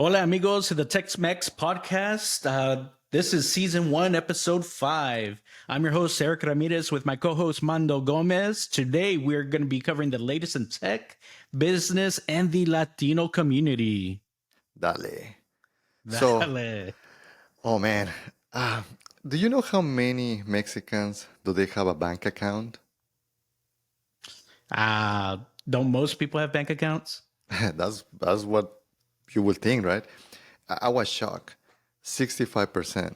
Hola, amigos, to the Tech-Mex Podcast. This is Season 1, Episode 5. I'm your host, Eric Ramirez, with my co-host, Mando Gomez. Today, we're going to be covering the latest in tech, business, and the Latino community. Dale. Dale. Oh man, do you know how many Mexicans do they have a bank account? Don't most people have bank accounts? That's what you would think, right? I was shocked. 65%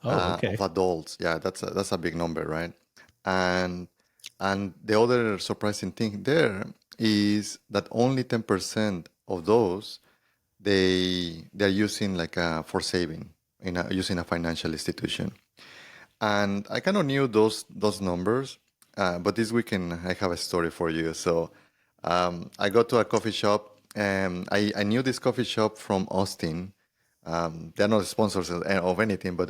Okay. of adults. Yeah, that's a big number, right? And the other surprising thing there is that only 10% of those they're using for saving using a financial institution. And I kind of knew those numbers, but this weekend I have a story for you. So I go to a coffee shop, and I knew this coffee shop from Austin. They're not sponsors of anything, but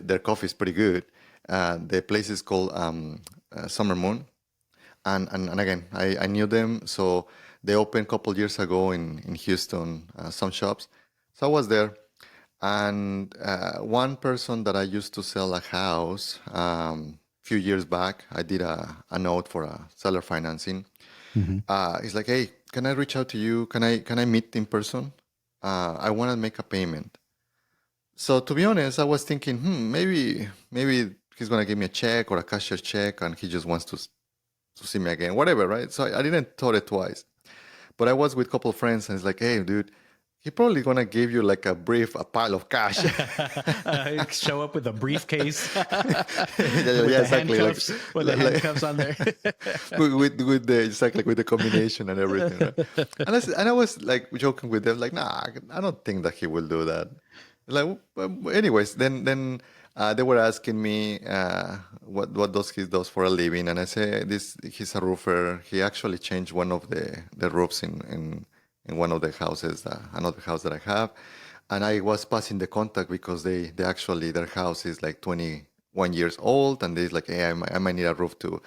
their coffee is pretty good. The place is called Summer Moon. And again, I knew them. So they opened a couple years ago in Houston, some shops. So I was there. And one person that I used to sell a house few years back, I did a note for a seller financing. He's like, "Hey, can I reach out to you? Can I meet in person? I want to make a payment." So to be honest, I was thinking, maybe he's gonna give me a check or a cashier's check, and he just wants to see me again, whatever, right? So I didn't thought it twice. But I was with a couple of friends, and it's like, "Hey, dude, he probably gonna give you like a pile of cash." Show up with a briefcase. Yeah, exactly. With the handcuffs on there. with the combination and everything, right? And I was like joking with them, like, "Nah, I don't think that he will do that." Like, anyways, then they were asking me what he does for a living, and I say he's a roofer. He actually changed one of the roofs in one of the houses, another house that I have, and I was passing the contact because they actually, their house is like 21 years old, and they're like, "Hey, I might need a roof too."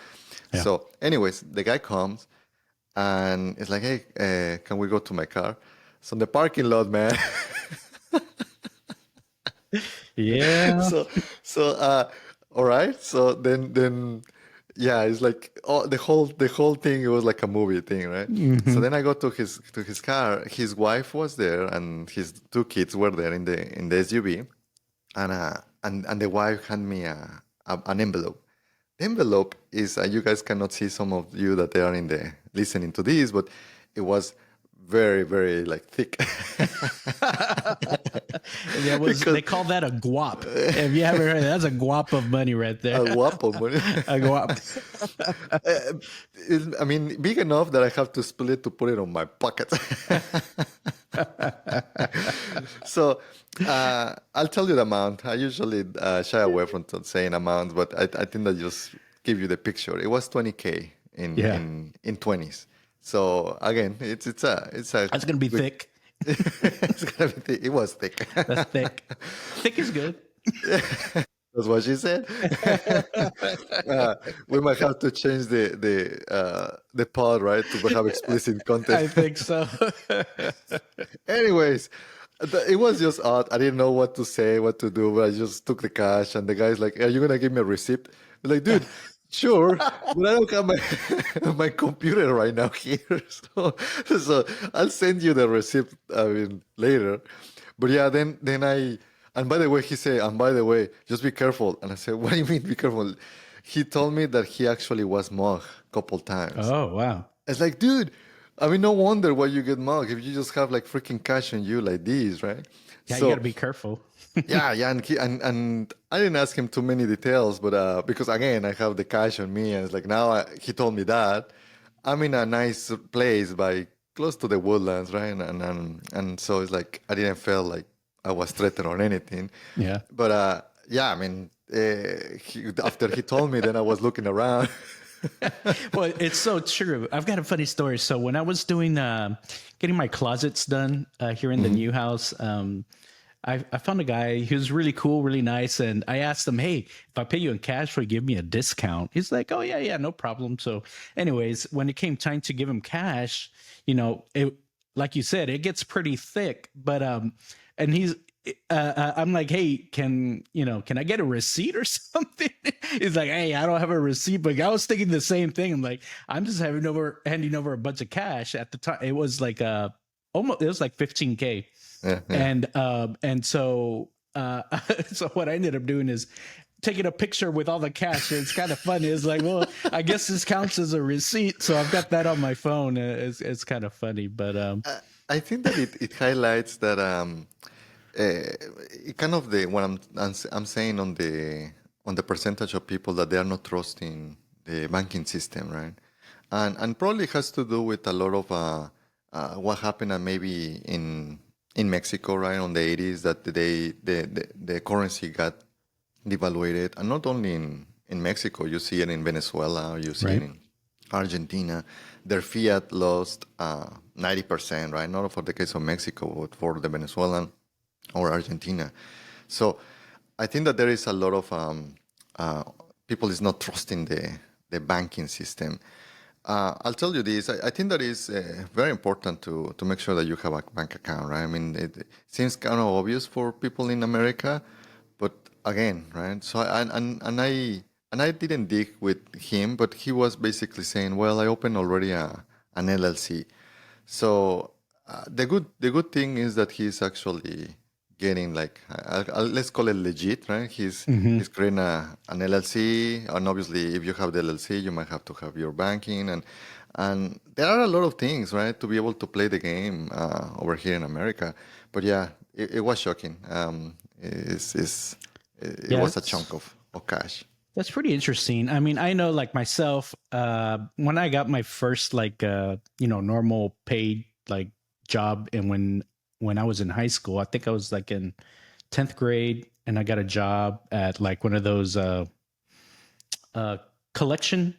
Yeah. So anyways, the guy comes and it's like, "Hey, can we go to my car?" So in the parking lot, man. Yeah. So all right. So then yeah, it's like, the whole thing, it was like a movie thing, right? So then I go to his car. His wife was there, and his two kids were there in the SUV, and the wife handed me an envelope. The envelope is, you guys cannot see, some of you that they are listening to this, but it was very, very like thick. Yeah, they call that a guap. Have you ever heard of that? That's a guap of money right there. A guap of money. A guap. I mean, big enough that I have to split it to put it on my pocket. So I'll tell you the amount. I usually shy away from saying amounts, but I think that just give you the picture. It was $20K in 20s. So again, it's a. That's gonna be thick. It's gonna be thick. It was thick. That's thick. Thick is good. That's what she said. We might have to change the pod, right, to have explicit content. I think so. Anyways, it was just odd. I didn't know what to say, what to do, but I just took the cash, and the guy's like, "Are you gonna give me a receipt?" I'm like, "Dude, sure, but I don't have my computer right now here, so I'll send you the receipt, later." But yeah, then I. And by the way, he said, "And by the way, just be careful." And I said, "What do you mean be careful?" He told me that he actually was mugged a couple times. Oh, wow. It's like, dude, I mean, no wonder why you get mugged if you just have like freaking cash on you like these, right? Yeah, so, you got to be careful. yeah, and I didn't ask him too many details, but because again, I have the cash on me, and it's like, now he told me that I'm in a nice place by close to the woodlands, right? And so it's like, I didn't feel like I was threatened or anything. Yeah. But yeah, I mean, after he told me, then I was looking around. Well, it's so true. I've got a funny story. So when I was doing getting my closets done here in the new house, I found a guy. He was really cool, really nice, and I asked him, "Hey, if I pay you in cash, will you give me a discount?" He's like, "Oh yeah, no problem." So, anyways, when it came time to give him cash, like you said, it gets pretty thick. But and I'm like, hey, can I get a receipt or something? He's like, hey, I don't have a receipt, but I was thinking the same thing. I'm like, I'm just handing over a bunch of cash. At the time, it was like it was like 15K. Yeah, And so so what I ended up doing is taking a picture with all the cash. It's kind of funny. It's like, well, I guess this counts as a receipt, so I've got that on my phone. It's kind of funny, but I think that it highlights that kind of what I'm saying on the percentage of people that they are not trusting the banking system, right? And probably has to do with a lot of what happened maybe in Mexico, right, on the 80s, that the currency got devaluated, and not only in Mexico, you see it in Venezuela, you see it in Argentina. Their fiat lost 90%, right? Not for the case of Mexico, but for the Venezuelan or Argentina. So I think that there is a lot of people is not trusting the banking system. I'll tell you this. I think that is very important to make sure that you have a bank account, right? I mean, it seems kind of obvious for people in America, but again, right? So I didn't dig with him, but he was basically saying, well, I opened already an LLC. So the good thing is that he's actually getting like let's call it legit, right? He's creating an LLC, and obviously, if you have the LLC, you might have to have your banking, and there are a lot of things, right, to be able to play the game over here in America. But yeah, it was shocking. It was a chunk of cash. That's pretty interesting. I mean, I know like myself, when I got my first like normal paid like job, and when I was in high school, I think I was like in 10th grade, and I got a job at like one of those collection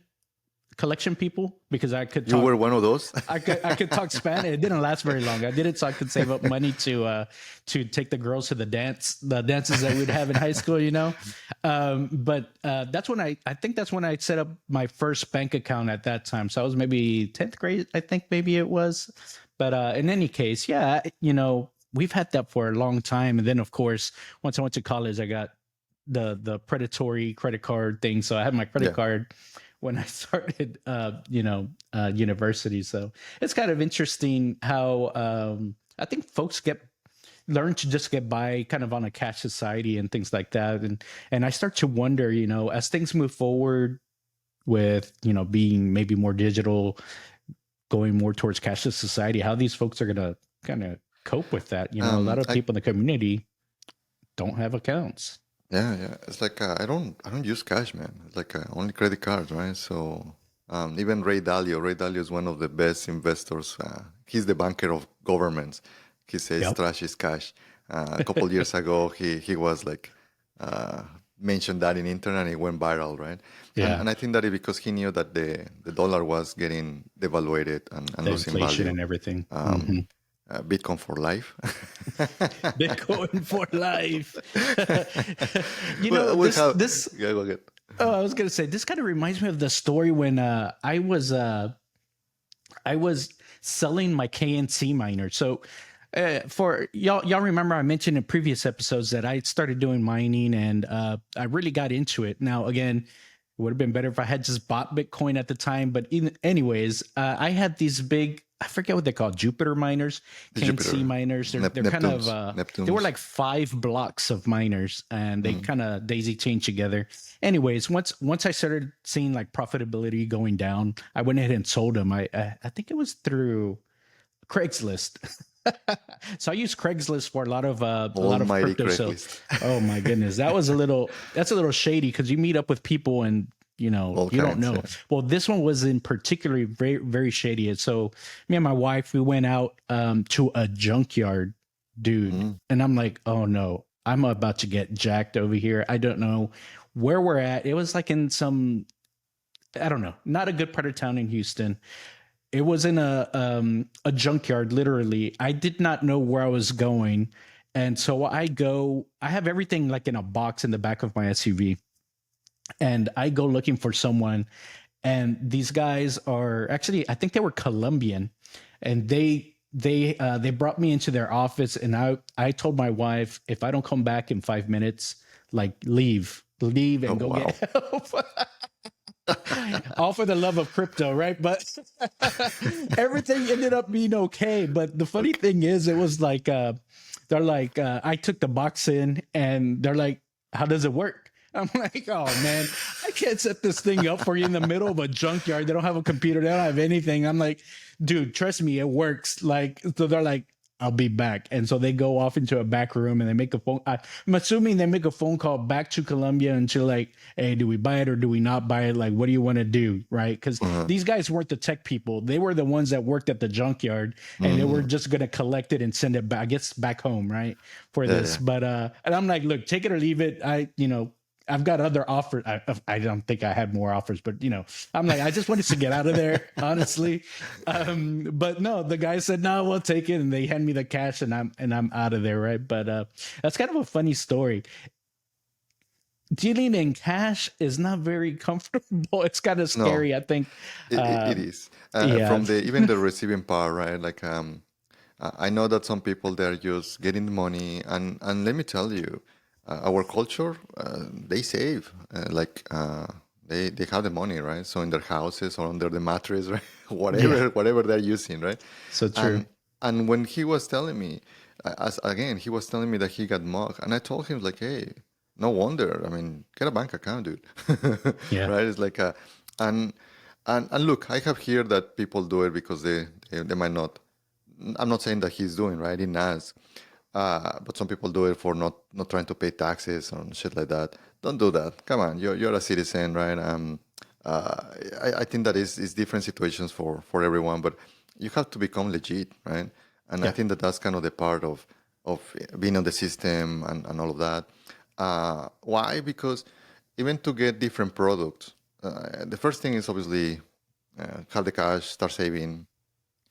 people, because I could talk. You were one of those? I could talk Spanish. It didn't last very long. I did it so I could save up money to take the girls to the dances that we'd have in high school, But that's when I think that's when I set up my first bank account at that time. So I was maybe 10th grade, I think maybe it was. But in any case, yeah, we've had that for a long time. And then of course, once I went to college, I got the predatory credit card thing. So I had my credit card when I started, university. So it's kind of interesting how I think folks learn to just get by kind of on a cash society and things like that. And I start to wonder, as things move forward with, being maybe more digital, going more towards cashless society, how these folks are going to kind of cope with that. A lot of people in the community don't have accounts. Yeah. It's like I don't use cash, man. It's like only credit cards, right? So even Ray Dalio is one of the best investors. He's the banker of governments. He says trash is cash. A couple years ago, he was like mentioned that in internet, and it went viral, right? Yeah. And I think that because he knew that the dollar was getting devaluated and losing inflation value and everything. Bitcoin for life. Bitcoin for life. This. Yeah, go ahead. Oh, I was gonna say, this kind of reminds me of the story when I was selling my KNC miner. So for y'all remember I mentioned in previous episodes that I started doing mining, and I really got into it. Now again, it would have been better if I had just bought Bitcoin at the time. But anyways, I had these big, I forget what they're called, Jupiter miners, KNC miners. They're kind of they were like 5 blocks of miners, and they kind of daisy chained together. Anyways, once I started seeing like profitability going down, I went ahead and sold them. I think it was through Craigslist. So I use Craigslist for a lot of crypto. So, oh my goodness, that's a little shady, because you meet up with people and you don't know. Yeah. Well, this one was in particularly very, very shady. So me and my wife, we went out to a junkyard, dude, and I'm like, oh no, I'm about to get jacked over here. I don't know where we're at. It was like in some, I don't know, not a good part of town in Houston. It was in a junkyard, literally. I did not know where I was going. And so I have everything like in a box in the back of my SUV. And I go looking for someone. And these guys are actually, I think they were Colombian. And they they brought me into their office, and I told my wife, if I don't come back in 5 minutes, like leave Oh and go get wow. help. All for the love of crypto, right? But everything ended up being okay. But the funny Okay. thing is, it was like they're like, I took the box in, and they're like, how does it work? I'm like, oh man, I can't set this thing up for you in the middle of a junkyard. They don't have a computer, they don't have anything. I'm like, dude, trust me, it works. Like, so they're like, I'll be back. And so they go off into a back room, and they make a phone. I'm assuming they make a phone call back to Colombia, and to like, hey, do we buy it or do we not buy it? Like, what do you want to do? Right. Because Uh-huh. these guys weren't the tech people. They were the ones that worked at the junkyard, and they were Mm. just going to collect it and send it back, I guess, back home. Right. For Yeah, this. yeah. But, and I'm like, look, take it or leave it. I've got other offers. I don't think I had more offers, but I'm like, I just wanted to get out of there, honestly. But no, the guy said, no, we'll take it. And they hand me the cash, and I'm out of there. Right. But, that's kind of a funny story. Dealing in cash is not very comfortable. It's kind of No, scary, I think. it Um, is. yeah. From the even the receiving part, right? Like I know that some people they're just getting the money, and let me tell you, our culture they save they have the money, right? So in their houses or under the mattress, right? Yeah. Whatever they're using, right? So true. And when he was telling me, as again, he was telling me that he got mugged, and I told him like, hey, no wonder. I mean, get a bank account, dude. Yeah. Right? It's like a and and look, I have heard that people do it because they might not. I'm not saying that he's doing right. He didn't ask, but some people do it for not trying to pay taxes or shit like that. Don't do that. Come on, you're a citizen, right? I think that is different situations for everyone, but you have to become legit, right? And I Yeah. think that that's kind of the part of being on the system and all of that. Why? Because even to get different products, the first thing is obviously have the cash, start saving,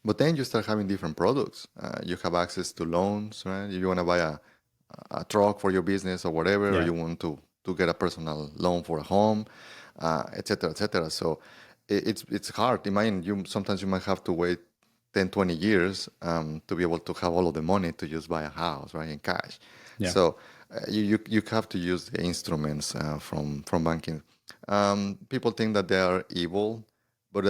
but then you start having different products. You have access to loans, right? If you want to buy a truck for your business or whatever, or Yeah. you want to get a personal loan for a home, et cetera, et cetera. So it's hard. Imagine sometimes you might have to wait 10, 20 years to be able to have all of the money to just buy a house, right, in cash. Yeah. So you have to use the instruments from banking. People think that they are evil, but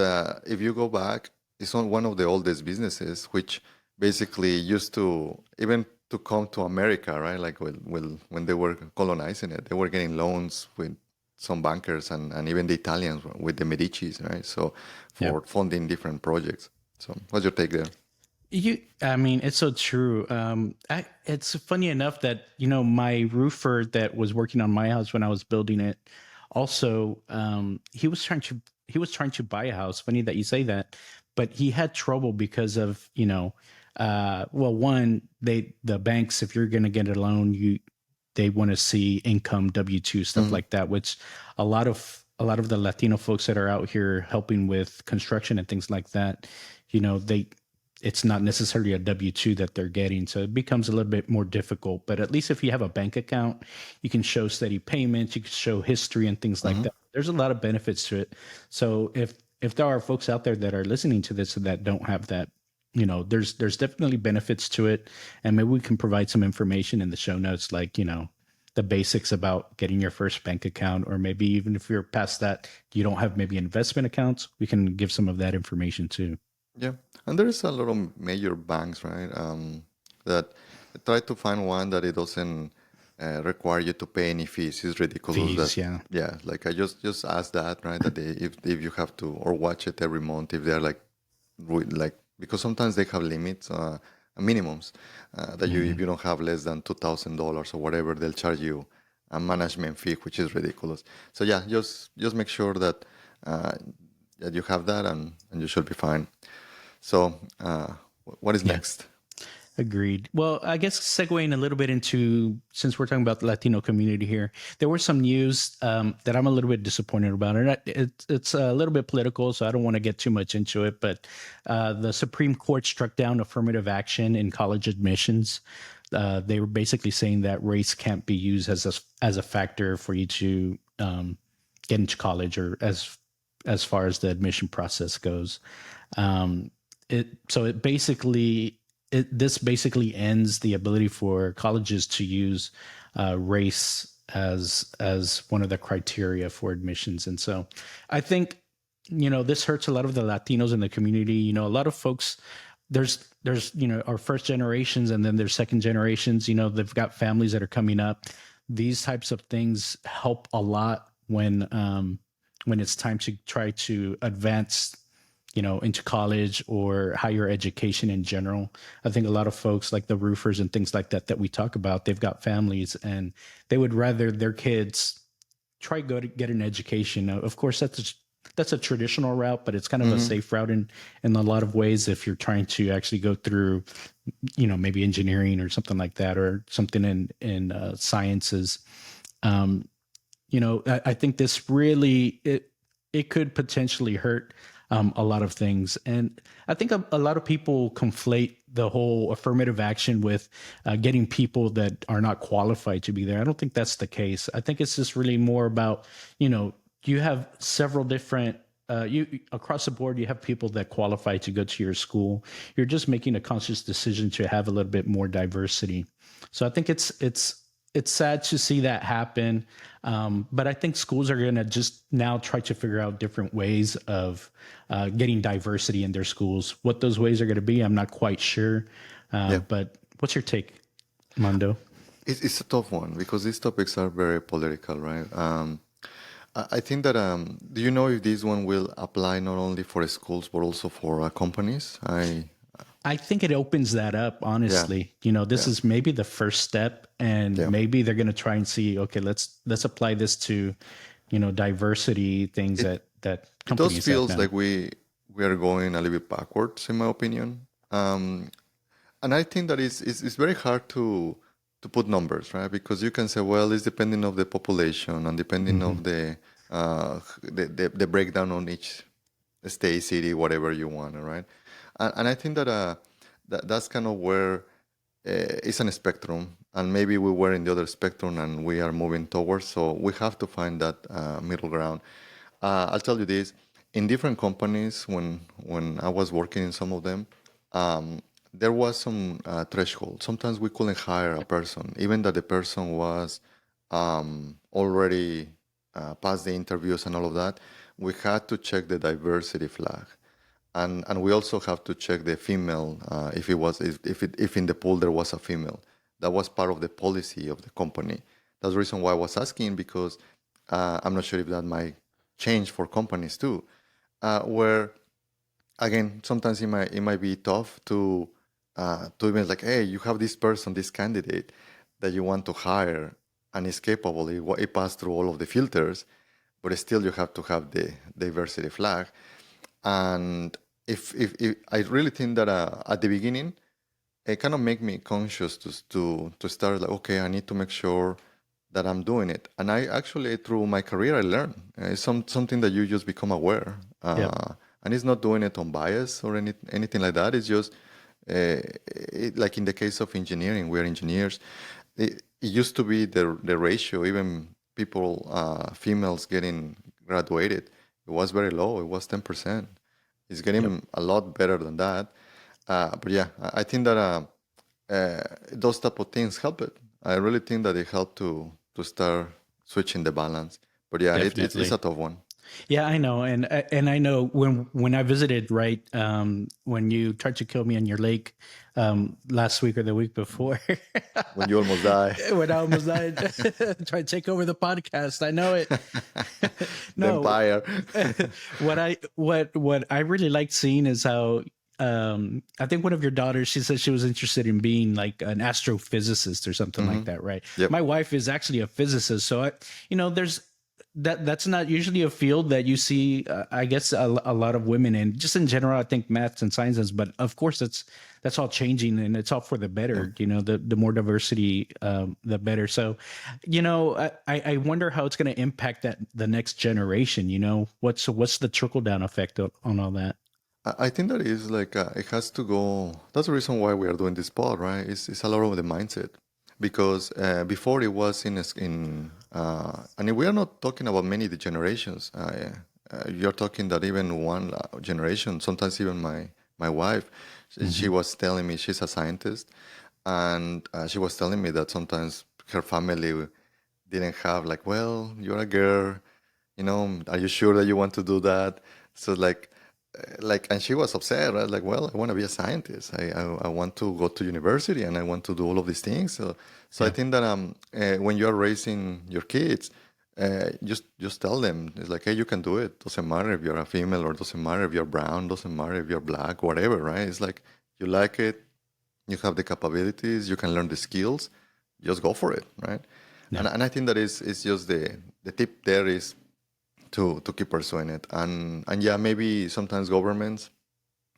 if you go back, it's on one of the oldest businesses, which basically used to even to come to America, right? Like when they were colonizing it, they were getting loans with some bankers and even the Italians with the Medicis, right? So Yeah. for funding different projects. So what's your take there? I mean, it's so true. It's funny enough that, my roofer that was working on my house when I was building it, also, he was trying to buy a house. Funny that you say that, but he had trouble because of, well, one, the banks, if you're going to get a loan, they want to see income, W-2, stuff Mm-hmm. like that, which a lot of the Latino folks that are out here helping with construction and things like that, they it's not necessarily a W-2 that they're getting. So it becomes a little bit more difficult. But at least if you have a bank account, you can show steady payments, you can show history and things like Mm-hmm. that. There's a lot of benefits to it. So if there are folks out there that are listening to this that don't have that, there's definitely benefits to it. And maybe we can provide some information in the show notes, like, the basics about getting your first bank account, or maybe even if you're past that, you don't have maybe investment accounts, we can give some of that information too. Yeah, and there's a lot of major banks, right? That try to find one that it doesn't require you to pay any fees. It's ridiculous that, Fees, yeah. yeah, like I just asked that, right? That if you have to or watch it every month, if they're like like because sometimes they have limits, minimums that you if Mhm. you don't have less than $2,000 or whatever, they'll charge you a management fee, which is ridiculous. So yeah, just make sure uh, that you have that and you should be fine. So, what is Yeah. next? Agreed. Well, I guess segueing a little bit into, since we're talking about the Latino community here, there was some news that I'm a little bit disappointed about. And it's a little bit political, so I don't want to get too much into it. But the Supreme Court struck down affirmative action in college admissions. They were basically saying that race can't be used as a factor for you to get into college, or as far as the admission process goes. Um, it basically this basically ends the ability for colleges to use race as one of the criteria for admissions. And so I think, this hurts a lot of the Latinos in the community. A lot of folks, there's our first generations, and then there's second generations. They've got families that are coming up. These types of things help a lot when it's time to try to advance into college or higher education in general. I think a lot of folks like the roofers and things like that we talk about, they've got families and they would rather their kids try go to get an education. Of course, that's a traditional route, but it's kind of a safe route in a lot of ways if you're trying to actually go through, maybe engineering or something like that, or something in sciences. I think this really, it could potentially hurt a lot of things. And I think a lot of people conflate the whole affirmative action with getting people that are not qualified to be there. I don't think that's the case. I think it's just really more about, you have several different, you across the board, you have people that qualify to go to your school. You're just making a conscious decision to have a little bit more diversity. So I think it's sad to see that happen. But I think schools are going to just now try to figure out different ways of getting diversity in their schools. What those ways are going to be, I'm not quite sure. But what's your take, Mando? It's a tough one because these topics are very political, right? I think that, do you know if this one will apply not only for schools but also for companies? I think it opens that up, honestly. This is maybe the first step, and maybe they're going to try and see, okay, let's apply this to, diversity things that companies it does feels have like we are going a little bit backwards, in my opinion. And I think that it's very hard to put numbers, right? Because you can say, well, it's depending of the population and depending of the breakdown on each state, city, whatever you want, right? And I think that that's kind of where it's on a spectrum, and maybe we were in the other spectrum and we are moving towards. So we have to find that middle ground. I'll tell you this: in different companies, when I was working in some of them, there was some threshold. Sometimes we couldn't hire a person, even that the person was already past the interviews and all of that. We had to check the diversity flag. And we also have to check the female if in the pool there was a female. That was part of the policy of the company. That's the reason why I was asking, because I'm not sure if that might change for companies too. Where again, sometimes it might be tough to even like, hey, you have this person, this candidate that you want to hire, and is capable. It passed through all of the filters, but still you have to have the diversity flag. And if I really think that at the beginning, it kind of make me conscious to start like, okay, I need to make sure that I'm doing it. And I actually, through my career, I learned. It's something that you just become aware. And it's not doing it on bias or anything like that. It's just, like in the case of engineering, we're engineers. It used to be the ratio, even people, females getting graduated, it was very low. It was 10%. It's getting a lot better than that. But yeah, I think that those type of things help it. I really think that they help to start switching the balance. But yeah, it's a tough one. Yeah, I know, and I know when I visited, right, when you tried to kill me on your lake last week or the week before, when you almost died, when I almost died, trying to take over the podcast. I know it. No, the empire. What I really liked seeing is how. I think one of your daughters, she said she was interested in being like an astrophysicist or something like that, right? Yep. My wife is actually a physicist, so there's that's not usually a field that you see. I guess a lot of women in, just in general. I think maths and sciences, but of course that's all changing, and it's all for the better. The more diversity, the better. So, I wonder how it's going to impact the next generation. What's the trickle down effect on all that? I think that is like it has to go. That's the reason why we are doing this pod, right? It's a lot of the mindset, because before it was and we are not talking about many generations. You're talking that even one generation, sometimes even my wife, She was telling me she's a scientist, and she was telling me that sometimes her family didn't have like, well, you're a girl, are you sure that you want to do that? So and she was upset, right? Like, well, I want to be a scientist. I want to go to university and I want to do all of these things. So I think that when you are raising your kids, just tell them, it's like, hey, you can do it. Doesn't matter if you're a female, or doesn't matter if you're brown, doesn't matter if you're black, whatever, right? It's like, you like it, you have the capabilities, you can learn the skills, just go for it, right? Yeah. And I think that is just the tip there is to keep pursuing it. And yeah, maybe sometimes governments,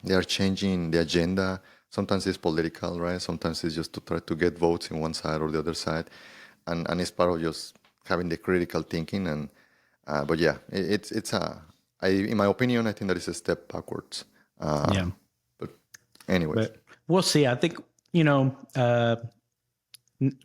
they are changing the agenda. Sometimes it's political, right? Sometimes it's just to try to get votes in one side or the other side. And it's part of just having the critical thinking. And but yeah, in my opinion, I think that is a step backwards. Yeah. But anyways. But we'll see. I think,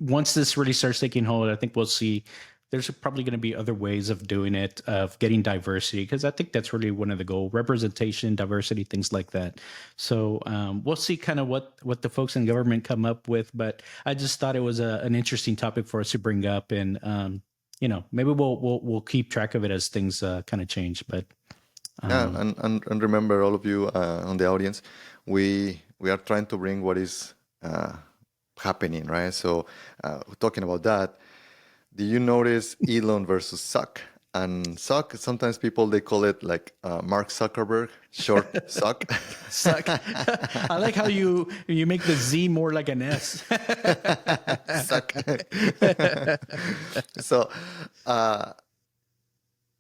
once this really starts taking hold, I think we'll see there's probably going to be other ways of doing it, of getting diversity, because I think that's really one of the goals: representation, diversity, things like that. So we'll see kind of what the folks in government come up with. But I just thought it was an interesting topic for us to bring up, and maybe we'll keep track of it as things kind of change. But yeah, and remember, all of you on the audience, we are trying to bring what is happening, right? So talking about that, do you notice Elon versus Zuck? And Zuck, sometimes people, they call it like Mark Zuckerberg, short Zuck. Zuck. I like how you make the Z more like an S. Zuck. So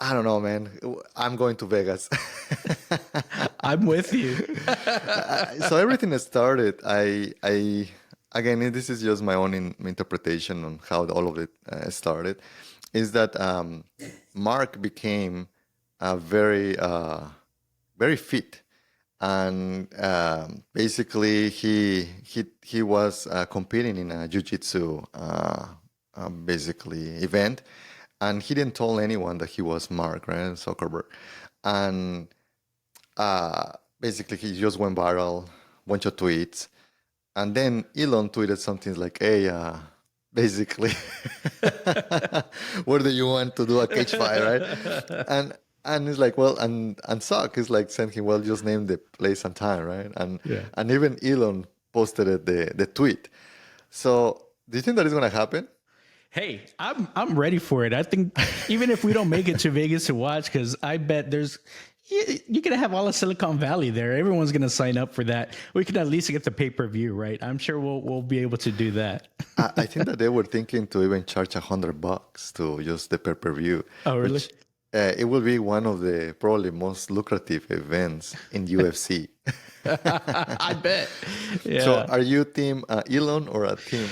I don't know, man. I'm going to Vegas. I'm with you. So everything that started, again, this is just my own interpretation on how all of it started, is that Mark became very fit, and basically he was competing in a jiu-jitsu basically event, and he didn't tell anyone that he was Mark, right, Zuckerberg, and basically he just went viral, bunch of tweets. And then Elon tweeted something like, hey, basically, where do you want to do a cage fight, right? And it's like, well, and Zuck is like sent him, well, just name the place and time, right? And even Elon posted the tweet. So do you think that is going to happen? Hey, I'm ready for it. I think even if we don't make it to Vegas to watch, because I bet you're going to have all of Silicon Valley there. Everyone's going to sign up for that. We can at least get the pay-per-view, right? I'm sure we'll be able to do that. I think that they were thinking to even charge $100 to just the pay-per-view. Oh, really? Which, it will be one of the probably most lucrative events in UFC. I bet. Yeah. So are you team Elon or a team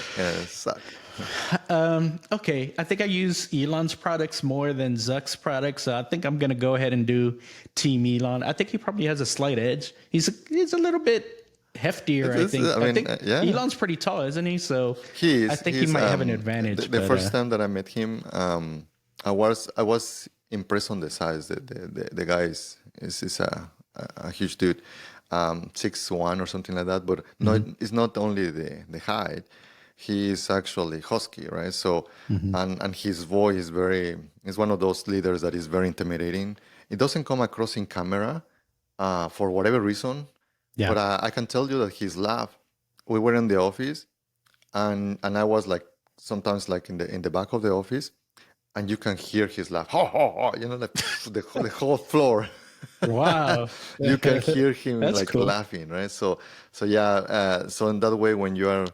Zuck? Okay, I think I use Elon's products more than Zuck's products. So I think I'm going to go ahead and do Team Elon. I think he probably has a slight edge. He's a little bit heftier, I think. I think yeah. Elon's pretty tall, isn't he? So I think he might have an advantage. The first time that I met him, I was impressed on the size. The guy is a huge dude, 6'1" or something like that. But no, it's not only the height. He is actually husky, right? So, and his voice is one of those leaders that is very intimidating. It doesn't come across in camera for whatever reason. Yeah. But I can tell you that his laugh, we were in the office and I was like, sometimes like in the back of the office, and you can hear his laugh, like the whole floor. Wow. You can hear him like cool. Laughing, right? So yeah, so in that way, when you are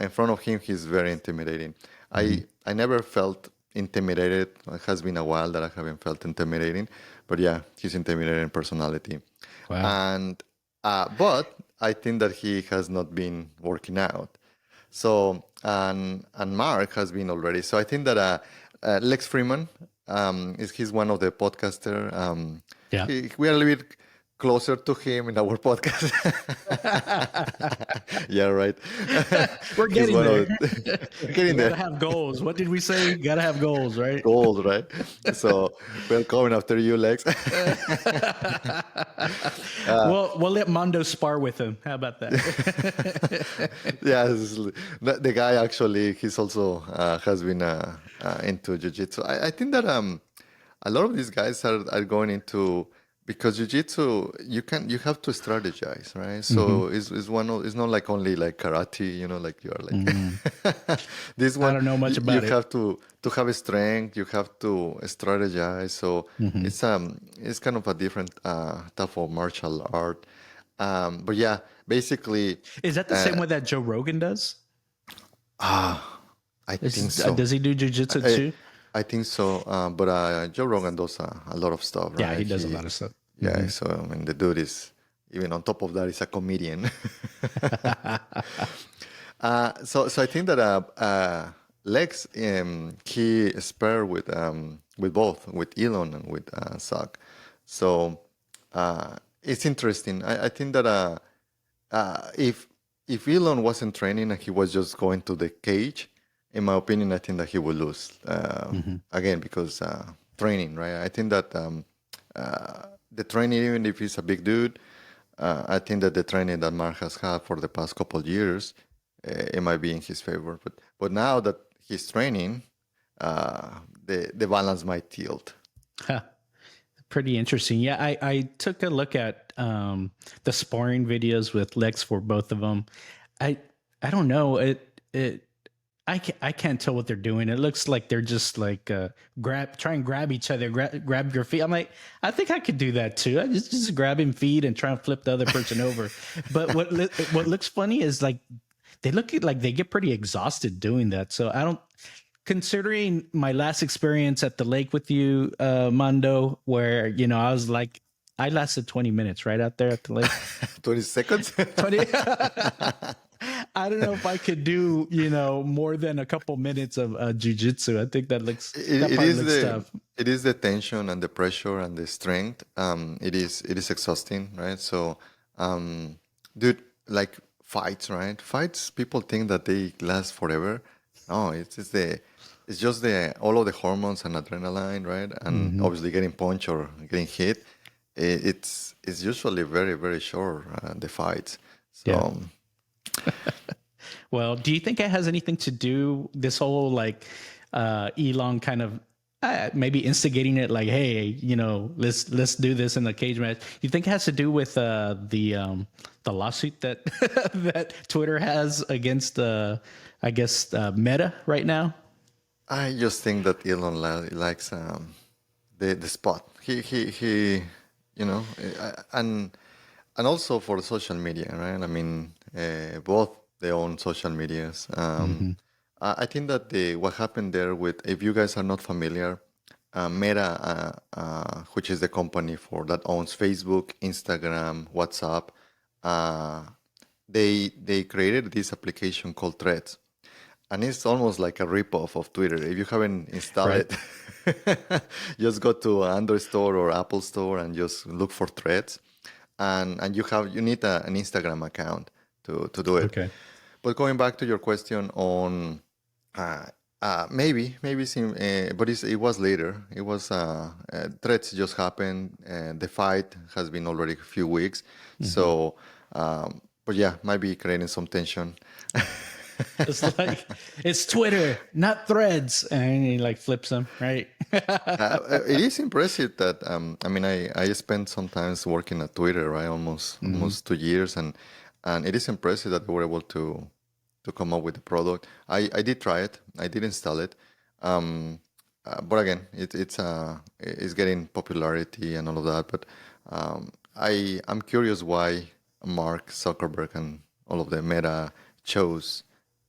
in front of him, he's very intimidating. I never felt intimidated. It has been a while that I haven't felt intimidating, but yeah, he's intimidating personality. Wow. And but I think that he has not been working out. So and Mark has been already. So I think that Lex Freeman he's one of the podcaster. We are a little bit closer to him in our podcast. Yeah, right. We're He's getting one there. of we're getting Gotta there. have goals. What did we say? Gotta have goals, right? Gold, right? So we're coming after you, Lex. We'll let Mando spar with him. How about that? Yeah, the guy actually, he's also has been into jiu-jitsu. I think that a lot of these guys are going into, because jiu-jitsu you have to strategize, right? So it's not like only like karate, like you are like this I one. don't know much You about it. have to have a strength. You have to strategize. So it's kind of a different type of martial art. But yeah, basically, Is that the same way that Joe Rogan does? I think so. Does he do jujitsu I, too? I think so. But Joe Rogan does a lot of stuff, Yeah, right? he does a lot of stuff. Yeah, so I mean, the dude is, even on top of that, he's a comedian. So I think that Lex, he sparred with both, with Elon and with Zuck. So it's interesting. I think that if Elon wasn't training and he was just going to the cage, in my opinion, I think that he would lose again, because training, right? I think that the training, even if he's a big dude, I think that the training that Mark has had for the past couple of years, it might be in his favor. But now that he's training, the balance might tilt. Huh. Pretty interesting. Yeah, I took a look at the sparring videos with Lex for both of them. I don't know. I can't tell what they're doing. It looks like they're just like try and grab each other, grab your feet. I'm like, I think I could do that too. I just grabbing feet and try and flip the other person over. But what looks funny is like they look like they get pretty exhausted doing that. So I don't. Considering my last experience at the lake with you, Mando, where I was like, I lasted 20 minutes right out there at the lake. 20 seconds? 20. I don't know if I could do, more than a couple minutes of jujitsu. I think that looks tough. It is the tension and the pressure and the strength. It is exhausting, right? So, dude, like fights, right? Fights, people think that they last forever. No, it's just all of the hormones and adrenaline, right? And obviously getting punched or getting hit. It's usually very, very short, the fights. So. Yeah. Well, do you think it has anything to do, this whole like Elon kind of maybe instigating it, like, hey, let's do this in the cage match? You think it has to do with the lawsuit that that Twitter has against I guess Meta right now? I just think that Elon likes the spot. He and also for social media, right? I mean, both they own social medias. I think that what happened there with, if you guys are not familiar, Meta, which is the company that owns Facebook, Instagram, WhatsApp, they created this application called Threads. And it's almost like a ripoff of Twitter. If you haven't installed it, just go to Android Store or Apple Store and just look for Threads. And you need an Instagram account to do it. Okay. But going back to your question on maybe, but it was later. It was Threads just happened. The fight has been already a few weeks. So, but yeah, might be creating some tension. It's like, it's Twitter, not Threads, and he like flips them, right? It is impressive that I mean, I spent some time working at Twitter, right? Almost 2 years, and it is impressive that they were able to come up with the product. I did try it. I did install it, but again, it's getting popularity and all of that. But I'm curious why Mark Zuckerberg and all of the Meta chose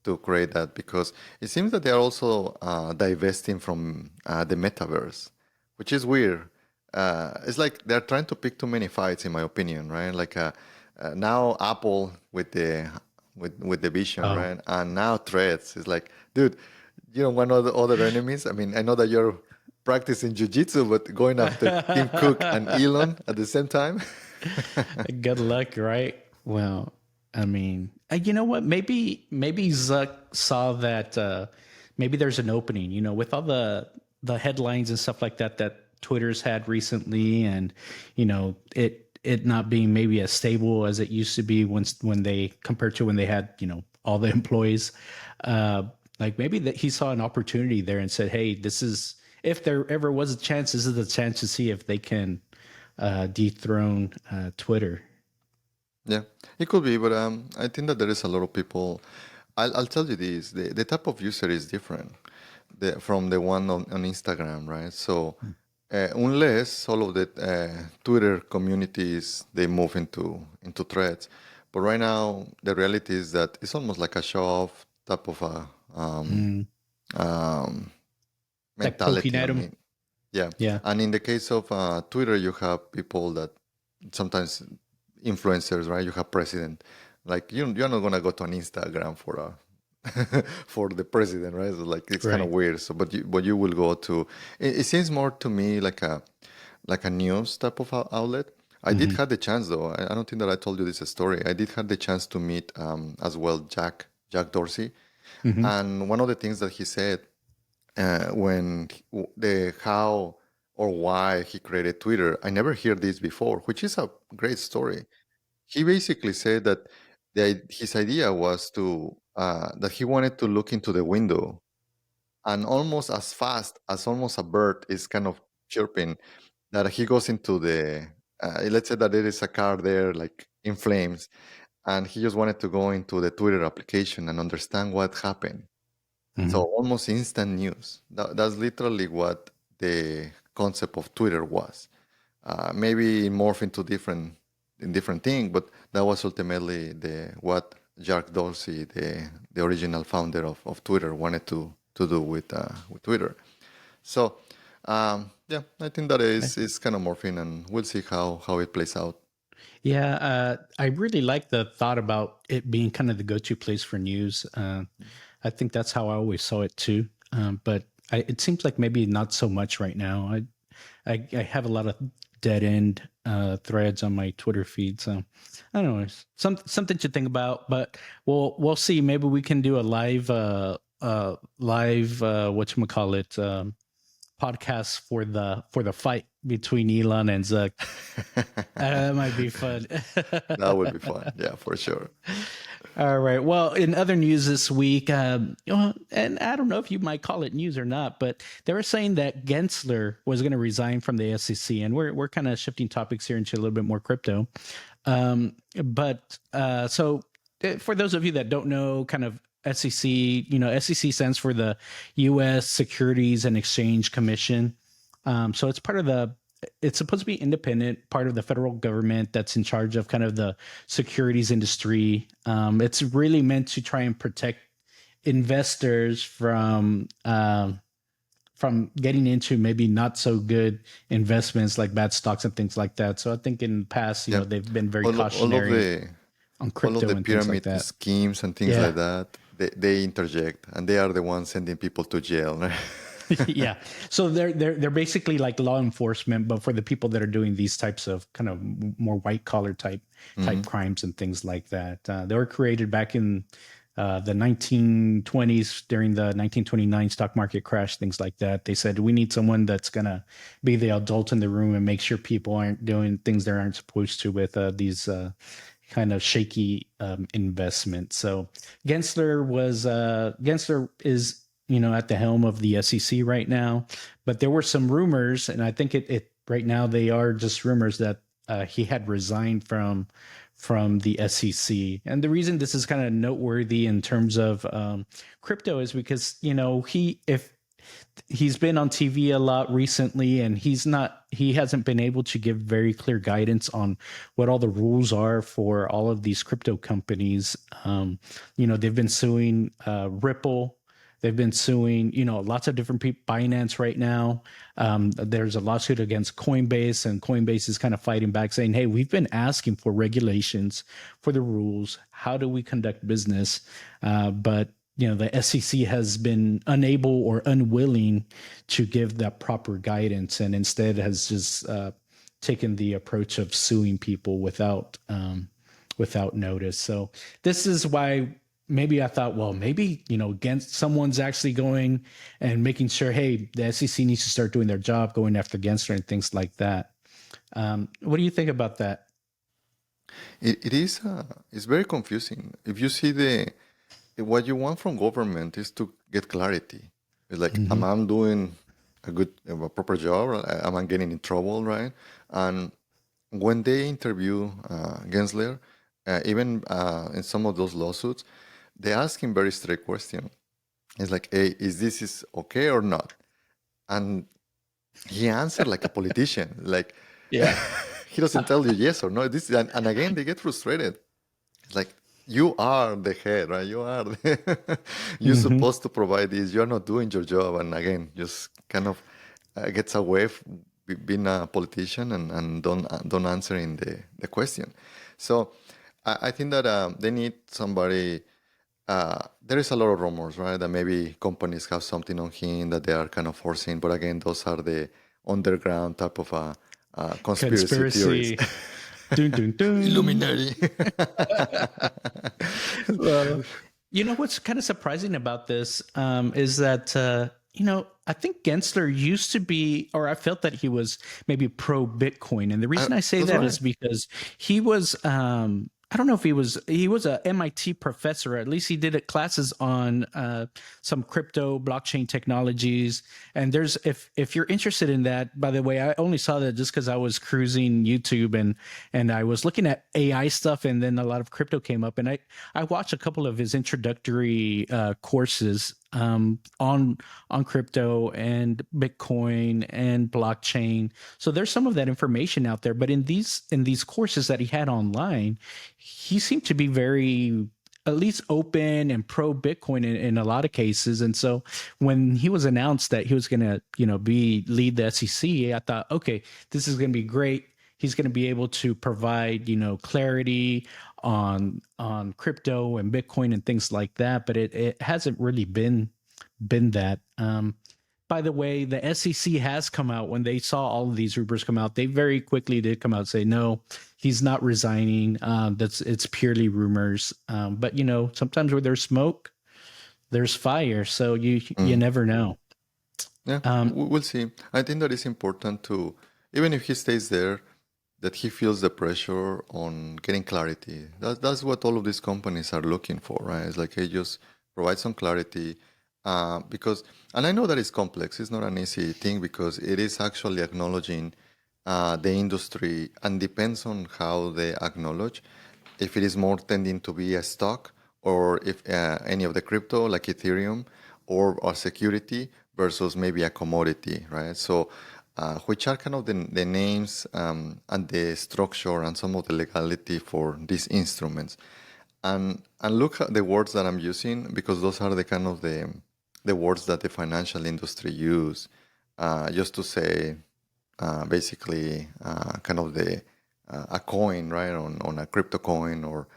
to create that, because it seems that they are also divesting from the metaverse, which is weird. It's like they're trying to pick too many fights, in my opinion, right? Like now Apple with the vision, right? And now Threads is like, dude, you don't want other enemies. I mean, I know that you're practicing jiu-jitsu, but going after Tim Cook and Elon at the same time. Good luck, right? Well, I mean, you know what? Maybe Zuck saw that maybe there's an opening. With all the headlines and stuff like that Twitter's had recently, and it not being maybe as stable as it used to be when they compared to when they had all the employees. Like maybe that he saw an opportunity there and said, "Hey, this is if there ever was a chance, this is the chance to see if they can dethrone Twitter." Yeah, it could be, but I think that there is a lot of people. I'll tell you this: the type of user is different from the one on Instagram, right? So unless all of the Twitter communities they move into threads, but right now the reality is that it's almost like a show off type of a Mm. Like poking mentality. I at them. mean, yeah. Yeah. And in the case of Twitter, you have people that sometimes influencers, right? You have president. Like you're not gonna go to an Instagram for a for the president, right? So like it's kind of Right. weird. So, but you will go to. It seems more to me like a news type of outlet. I did Hmm. have the chance though. I don't think that I told you this story. I did have the chance to meet as well Jack Dorsey, Hmm. and one of the things that he said when the how or why he created Twitter. I never heard this before, which is a great story. He basically said that his idea was to that he wanted to look into the window and almost as fast as almost a bird is kind of chirping that he goes into the let's say that there is a car there like in flames and he just wanted to go into the Twitter application and understand what happened, so Hmm. almost instant news. That's literally what the concept of Twitter was. Maybe it morphed into different thing, but that was ultimately the what Jack Dorsey, the original founder of Twitter, wanted to do with Twitter. So yeah, I think that is kind of morphing, and we'll see how it plays out. Yeah, I really like the thought about it being kind of the go-to place for news. I think that's how I always saw it too. But it seems like maybe not so much right now. I have a lot of dead end threads on my Twitter feed, so I don't know. It's something to think about. But we'll see. Maybe we can do a live whatchamacallit, podcast for the fight between Elon and Zuck. That might be fun. That would be fun. Yeah, for sure. All right. Well, in other news this week, and I don't know if you might call it news or not, but they were saying that Gensler was going to resign from the SEC, and we're kind of shifting topics here into a little bit more crypto. But for those of you that don't know, kind of SEC, SEC stands for the U.S. Securities and Exchange Commission. So it's supposed to be independent, part of the federal government that's in charge of kind of the securities industry. It's really meant to try and protect investors from getting into maybe not so good investments like bad stocks and things like that. So I think in the past, Yeah, they've been very all of cautionary the on all of crypto the and things like pyramid that. schemes and things Yeah. like that, they interject, and they are the ones sending people to jail. Right? Yeah. So they're basically like law enforcement, but for the people that are doing these types of kind of more white collar type Hmm. crimes and things like that. They were created back in the 1920s during the 1929 stock market crash, things like that. They said we need someone that's gonna be the adult in the room and make sure people aren't doing things they aren't supposed to with these kind of shaky investments. So Gensler is at the helm of the SEC right now, but there were some rumors, and I think it right now they are just rumors that he had resigned from the SEC. And the reason this is kind of noteworthy in terms of crypto is because he's been on TV a lot recently, and he hasn't been able to give very clear guidance on what all the rules are for all of these crypto companies. They've been suing Ripple. They've been suing, lots of different people. Binance right now. There's a lawsuit against Coinbase, and Coinbase is kind of fighting back, saying, "Hey, we've been asking for regulations, for the rules. How do we conduct business?" But the SEC has been unable or unwilling to give that proper guidance, and instead has just taken the approach of suing people without notice. So this is why maybe I thought, well, maybe, against someone's actually going and making sure, hey, the SEC needs to start doing their job, going after Gensler and things like that. What do you think about that? It is it's very confusing. If you see what you want from government is to get clarity. It's like, am I doing a proper job? Or am I getting in trouble, right? And when they interview Gensler, even in some of those lawsuits, they ask him very straight question. It's like, hey, is this okay or not? And he answered like a politician. Like, Yeah. he doesn't tell you yes or no. And again, they get frustrated. It's like, you are the head, right? You're supposed to provide this. You're not doing your job. And again, just kind of gets away from being a politician and don't answering the question. So I think that they need somebody. There is a lot of rumors, right? That maybe companies have something on him that they are kind of forcing. But again, those are the underground type of conspiracy theories. Dun, dun, dun. Illuminati. Well, what's kind of surprising about this is that, I think Gensler used to be, or I felt that he was maybe pro Bitcoin. And the reason I say that is because he was, I don't know if he was a MIT professor. At least he did classes on some crypto blockchain technologies. And if you're interested in that, by the way, I only saw that just because I was cruising YouTube and I was looking at AI stuff, and then a lot of crypto came up, and I watched a couple of his introductory courses on crypto and Bitcoin and blockchain. So there's some of that information out there. But in these courses that he had online, he seemed to be very, at least, open and pro Bitcoin in a lot of cases. And so when he was announced that he was going to, lead the SEC, I thought, okay, this is going to be great. He's going to be able to provide, clarity on crypto and Bitcoin and things like that. But it hasn't really been that. By the way, the SEC has come out when they saw all of these rumors come out. They very quickly did come out and say, no, he's not resigning. It's purely rumors. But sometimes where there's smoke, there's fire. So you never know. Yeah, we'll see. I think that it's important to, even if he stays there, that he feels the pressure on getting clarity. That's what all of these companies are looking for, right? It's like, hey, just provide some clarity. Because, and I know that it's complex. It's not an easy thing because it is actually acknowledging the industry, and depends on how they acknowledge. If it is more tending to be a stock, or if any of the crypto like Ethereum or security versus maybe a commodity, right? So which are kind of the names and the structure and some of the legality for these instruments. And look at the words that I'm using, because those are the kind of the words that the financial industry use just to say basically kind of a coin, right, on a crypto coin or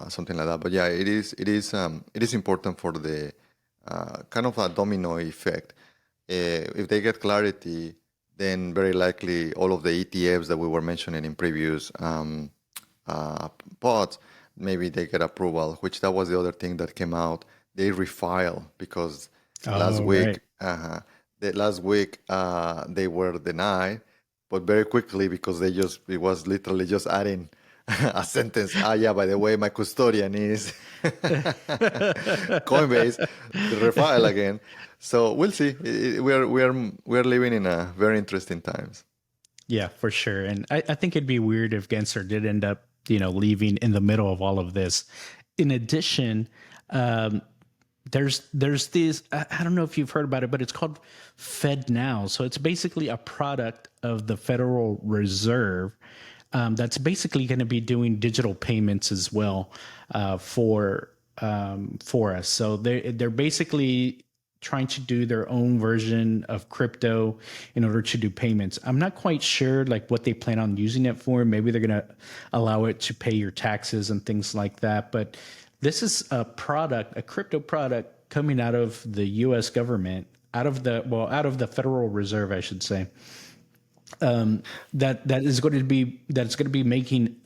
something like that. But yeah, it is important for the kind of a domino effect. If they get clarity, then very likely all of the ETFs that we were mentioning in previous pods, maybe they get approval, which that was the other thing that came out. They refile because last week they were denied, but very quickly, because it was literally just adding a sentence. Yeah, by the way, my custodian is Coinbase, to refile again. So we'll see. We're living in a very interesting times. Yeah, for sure. And I think it'd be weird if Gensler did end up, leaving in the middle of all of this. In addition, there's these, I don't know if you've heard about it, but it's called FedNow. So it's basically a product of the Federal Reserve that's basically going to be doing digital payments as well for us. So they're basically trying to do their own version of crypto in order to do payments. I'm not quite sure like what they plan on using it for. Maybe they're going to allow it to pay your taxes and things like that. But this is a crypto product coming out of the U.S. government, out of the Federal Reserve, I should say. that is going to be making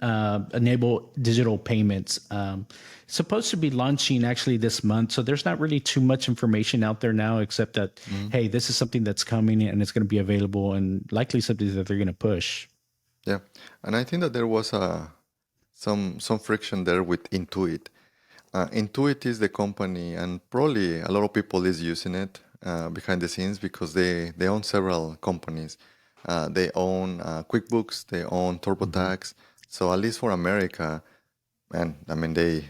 enable digital payments. Supposed to be launching actually this month, so there's not really too much information out there now, except that hey, this is something that's coming and it's going to be available, and likely something that they're going to push. Yeah, and I think that there was some friction there with Intuit. Intuit is the company, and probably a lot of people is using it behind the scenes because they own several companies. They own QuickBooks, they own TurboTax. So at least for America, and I mean they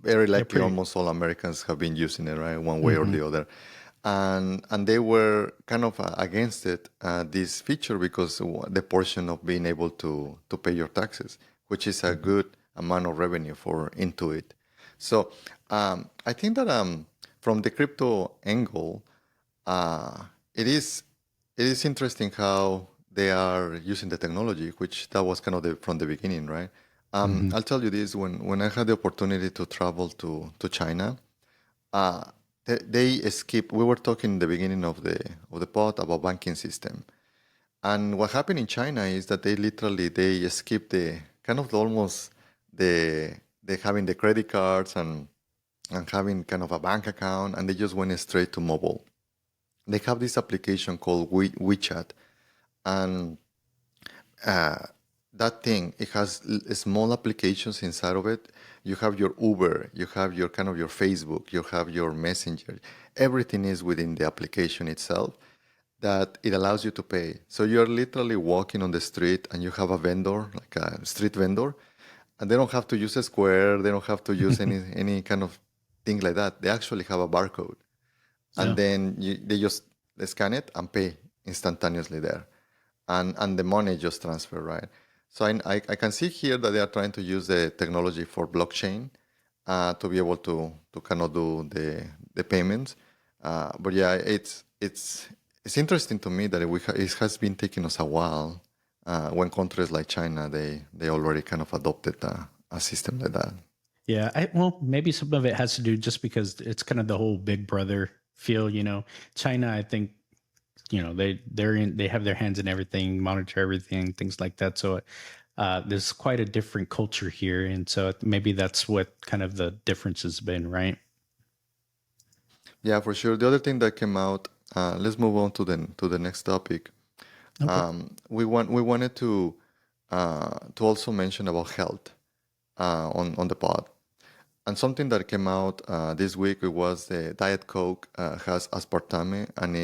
very likely almost all Americans have been using it, right, one way or the other. And they were kind of against it, this feature, because the portion of being able to pay your taxes, which is a good amount of revenue for Intuit. So I think that from the crypto angle, it is interesting how they are using the technology, which that was kind of from the beginning, right? I'll tell you this: when I had the opportunity to travel to China, they skip. We were talking in the beginning of the pod about banking system, and what happened in China is that they skip the kind of almost the having the credit cards and having kind of a bank account, and they just went straight to mobile. They have this application called WeChat, and that thing, it has small applications inside of it. You have your Uber, you have your kind of your Facebook, you have your Messenger. Everything is within the application itself, that it allows you to pay. So you're literally walking on the street and you have a vendor, like a street vendor, and they don't have to use a Square, they don't have to use any kind of thing like that. They actually have a barcode. And then they just scan it and pay instantaneously there. And the money just transfer, right? So I can see here that they are trying to use the technology for blockchain to be able to kind of do the payments. But yeah, it's interesting to me that it has been taking us a while when countries like China, they already kind of adopted a system like that. Yeah, well, maybe some of it has to do just because it's kind of the whole Big Brother feel. China, I think, they have their hands in everything, monitor everything, things like that. So there's quite a different culture here, and so maybe that's what kind of the difference has been, right? Yeah, for sure. The other thing that came out. Let's move on to the next topic. Okay. We wanted to also mention about health on the pod. And something that came out this week, it was the Diet Coke has aspartame and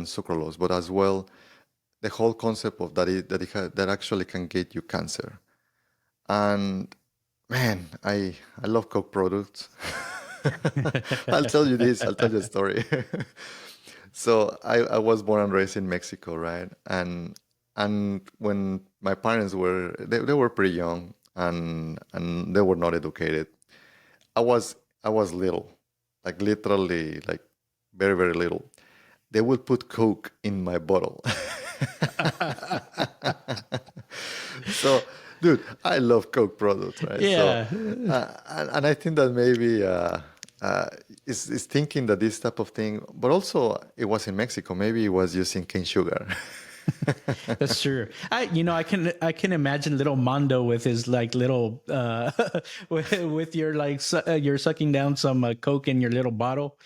sucralose, but as well the whole concept of that actually can get you cancer. And man, I love Coke products. I'll tell you this. I'll tell you a story. So I was born and raised in Mexico, right? And when my parents they were pretty young and they were not educated. I was little, like literally, like very, very little. They would put Coke in my bottle. So, dude, I love Coke products, right? Yeah. So, and I think that maybe is thinking that this type of thing, but also it was in Mexico. Maybe it was using cane sugar. That's true. I can imagine little Mando with his like little with your like you're sucking down some Coke in your little bottle,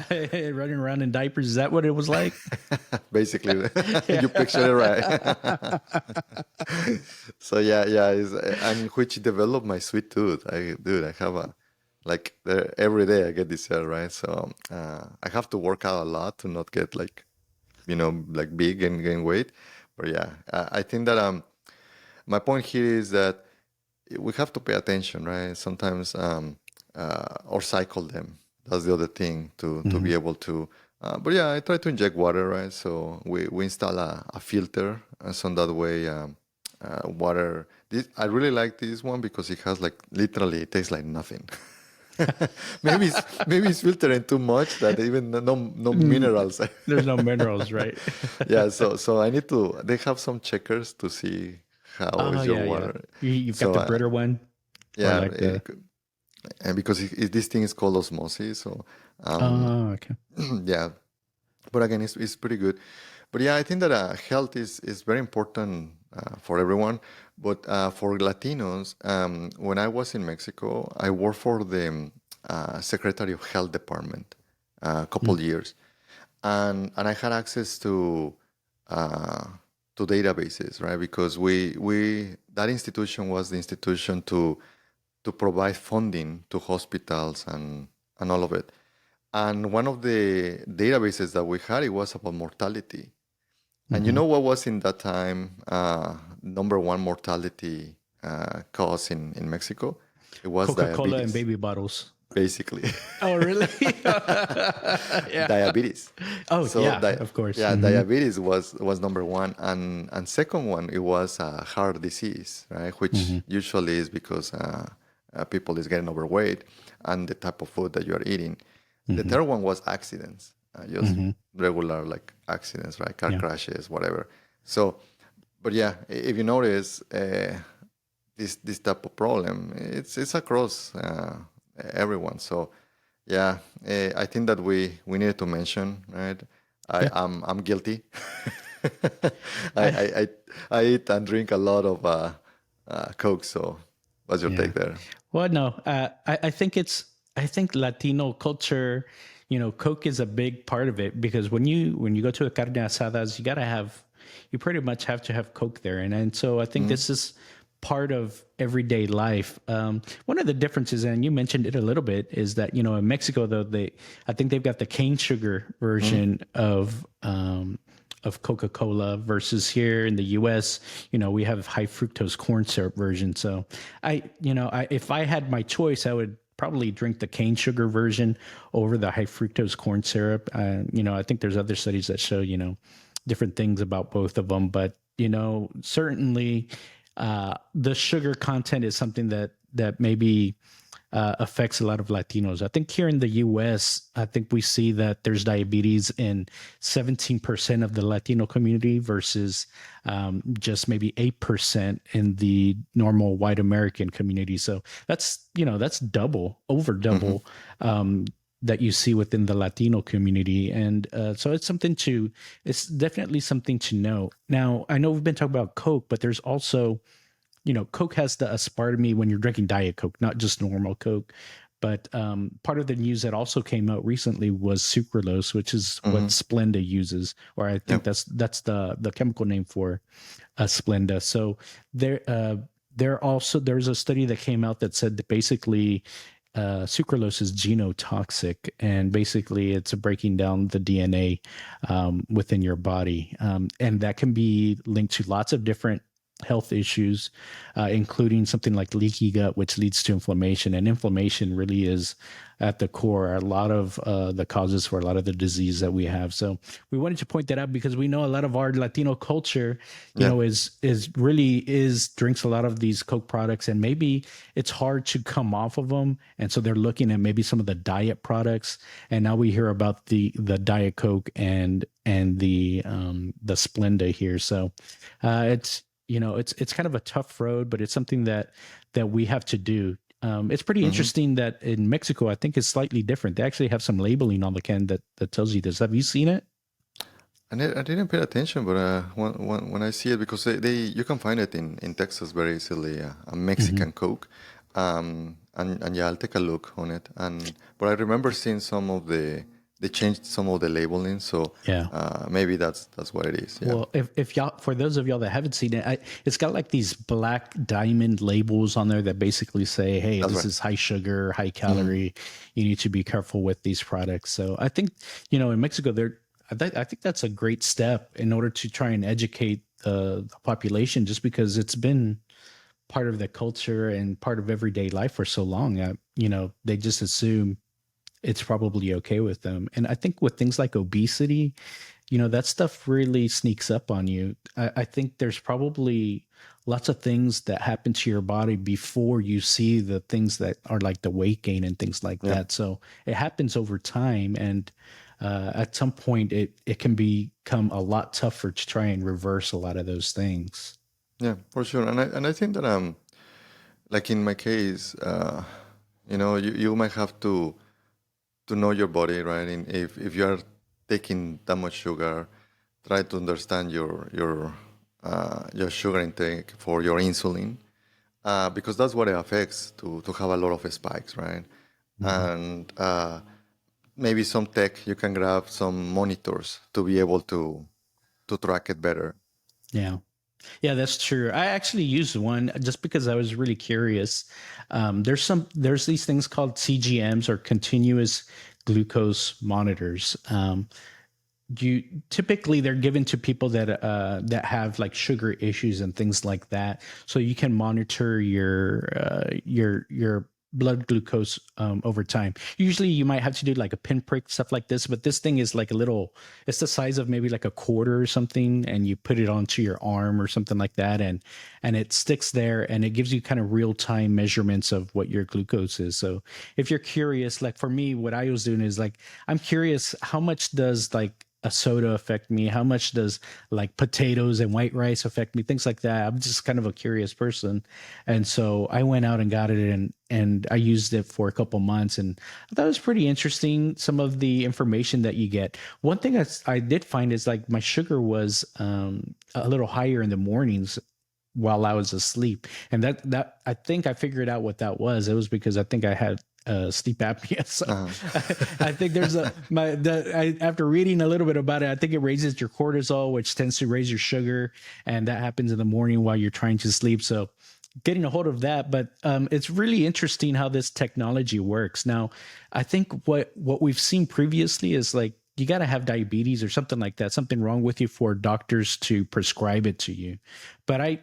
running around in diapers. Is that what it was like? Basically, you picture it right. So yeah, and which developed my sweet tooth. I have every day I get dessert, right? So I have to work out a lot to not get like like big and gain weight. But yeah, I think that my point here is that we have to pay attention, right? Sometimes or cycle them. That's the other thing to be able to. But yeah, I try to inject water, right? So we install a filter, so that way water. I really like this one because it has like literally it tastes like nothing. maybe it's filtering too much that even no minerals. There's no minerals, right? Yeah, so I need to. They have some checkers to see how Oh is your yeah, yeah. water. You've got So the Brita one, or yeah, like the. and because this thing is called osmosis, so Oh, okay. yeah. But again, it's pretty good. But yeah, I think that health is very important for everyone. But for Latinos, when I was in Mexico, I worked for the Secretary of Health Department a couple years, and I had access uh, to databases, right? Because we that institution was the institution to provide funding to hospitals and all of it. And one of the databases that we had, it was about mortality. And you Mm-hmm. know what was in that time number one mortality cause in Mexico? It was Coca-Cola and diabetes, baby bottles. basically. Oh, really? Yeah. Diabetes. Oh, So yeah, of course. yeah, Hmm. diabetes was number one, and second one it was heart disease, right? Which Hmm. usually is because people is getting overweight and the type of food that you are eating. The Hmm. third one was accidents, just Hmm. regular like accidents, right? Car Yeah. crashes, whatever. So, but yeah, if you notice this type of problem, it's across everyone. So yeah, I think that we needed to mention, right? Yeah. I'm guilty. I, I, I I I eat and drink a lot of Coke. So what's your yeah. take there? Well, no, I think Latino culture, Coke is a big part of it because when you go to a carne asadas, you pretty much have to have Coke there. And so I think Mm-hmm. this is part of everyday life. One of the differences, and you mentioned it a little bit, is that, in Mexico, though, I think they've got the cane sugar version of Coca-Cola versus here in the US, we have high fructose corn syrup version. So if I had my choice, I would probably drink the cane sugar version over the high fructose corn syrup. I think there's other studies that show, different things about both of them, but certainly the sugar content is something that maybe affects a lot of Latinos. I think here in the U.S., I think we see that there's diabetes in 17% of the Latino community versus just maybe 8% in the normal white American community. So that's over Mm-hmm. double that you see within the Latino community, and so it's definitely something to know. Now, I know we've been talking about Coke, but there's also Coke has the aspartame when you're drinking Diet Coke, not just normal Coke. But part of the news that also came out recently was sucralose, which is what Mm-hmm. Splenda uses, or I Yeah. think that's the chemical name for Splenda. So there's a study that came out that said that basically sucralose is genotoxic, and basically it's breaking down the DNA within your body, and that can be linked to lots of different health issues, including something like leaky gut, which leads to inflammation. And inflammation really is at the core a lot of the causes for a lot of the disease that we have. So we wanted to point that out because we know a lot of our Latino culture, Yeah. is drinks a lot of these Coke products, and maybe it's hard to come off of them. And so they're looking at maybe some of the diet products. And now we hear about the Diet Coke and the Splenda here. So it's kind of a tough road, but it's something that we have to do. It's pretty Mm-hmm. interesting that in Mexico, I think it's slightly different. They actually have some labeling on the can that tells you this. Have you seen it? I didn't pay attention, but when I see it, because you can find it in Texas very easily, a Hmm. Mexican Coke, and yeah, I'll take a look on it. But I remember seeing they changed some of the labeling, so Yeah. maybe that's what it is. Yeah. Well, if y'all, for those of y'all that haven't seen it, it's got like these black diamond labels on there that basically say, "Hey, That's this right. is high sugar, high Mm-hmm. calorie. You need to be careful with these products." So I think, in Mexico, I think that's a great step in order to try and educate the population, just because it's been part of the culture and part of everyday life for so long. They just assume it's probably okay with them. And I think with things like obesity, that stuff really sneaks up on you. I think there's probably lots of things that happen to your body before you see the things that are like the weight gain and things like Yeah. that. So it happens over time. And at some point, it can become a lot tougher to try and reverse a lot of those things. Yeah, for sure. And I think that like in my case, you might have to know your body, right? And if you are taking that much sugar, try to understand your sugar intake for your insulin, because that's what it affects to have a lot of spikes, right? And maybe some tech, you can grab some monitors to be able to track it better. Yeah. Yeah, that's true. I actually used one just because I was really curious. There's these things called CGMs, or continuous glucose monitors. You typically, they're given to people that have like sugar issues and things like that, so you can monitor your blood glucose over time. Usually you might have to do like a pinprick, stuff like this, but this thing is like a little, it's the size of maybe like a quarter or something, and you put it onto your arm or something like that, and it sticks there, and it gives you kind of real time measurements of what your glucose is. So if you're curious, like for me, what I was doing is like, I'm curious, how much does like a soda affect me? How much does like potatoes and white rice affect me? Things like that. I'm just kind of a curious person. And so I went out and got it, and I used it for a couple months, and I thought it was pretty interesting, some of the information that you get. One thing I did find is like my sugar was a little higher in the mornings while I was asleep. And that I think I figured out what that was. It was because I think I had sleep apnea. So I think there's after reading a little bit about it, I think it raises your cortisol, which tends to raise your sugar, and that happens in the morning while you're trying to sleep. So getting a hold of that, but it's really interesting how this technology works. Now, I think what we've seen previously is like, you got to have diabetes or something like that, something wrong with you for doctors to prescribe it to you. But I